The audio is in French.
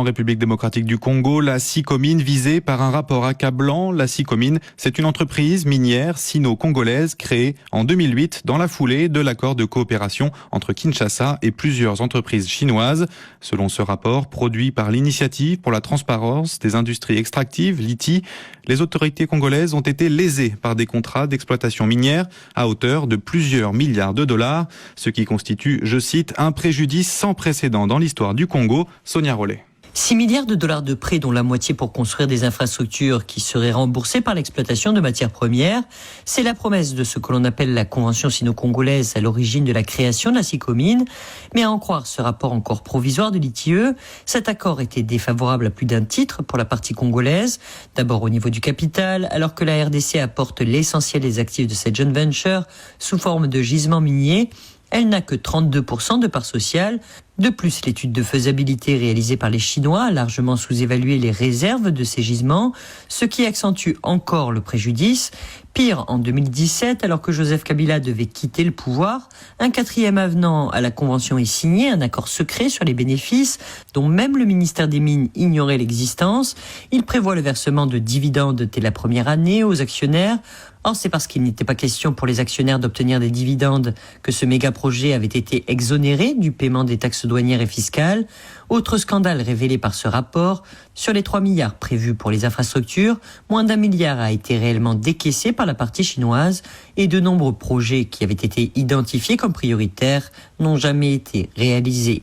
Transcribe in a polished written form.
en République démocratique du Congo, la Sicomine visée par un rapport accablant. La Sicomine, c'est une entreprise minière sino-congolaise créée en 2008 dans la foulée de l'accord de coopération entre Kinshasa et plusieurs entreprises chinoises. Selon ce rapport, produit par l'Initiative pour la transparence des industries extractives, l'ITI, les autorités congolaises ont été lésées par des contrats d'exploitation minière à hauteur de plusieurs milliards de dollars, ce qui constitue, je cite, un préjudice sans précédent dans l'histoire du Congo. Sonia Rollet. 6 milliards de dollars de prêts, dont la moitié pour construire des infrastructures qui seraient remboursées par l'exploitation de matières premières. C'est la promesse de ce que l'on appelle la Convention sino-congolaise à l'origine de la création de la Sicomine. Mais à en croire ce rapport encore provisoire de l'ITIE, cet accord était défavorable à plus d'un titre pour la partie congolaise. D'abord au niveau du capital, alors que la RDC apporte l'essentiel des actifs de cette joint venture sous forme de gisements miniers. Elle n'a que 32% de part sociale. De plus, l'étude de faisabilité réalisée par les Chinois a largement sous-évalué les réserves de ces gisements, ce qui accentue encore le préjudice. Pire, en 2017, alors que Joseph Kabila devait quitter le pouvoir, un 4e avenant à la Convention est signé, un accord secret sur les bénéfices, dont même le ministère des Mines ignorait l'existence. Il prévoit le versement de dividendes dès la première année aux actionnaires. Or, c'est parce qu'il n'était pas question pour les actionnaires d'obtenir des dividendes que ce méga-projet avait été exonéré du paiement des taxes douanières et fiscales. Autre scandale révélé par ce rapport, sur les 3 milliards prévus pour les infrastructures, moins d'1 milliard a été réellement décaissé par la partie chinoise et de nombreux projets qui avaient été identifiés comme prioritaires n'ont jamais été réalisés.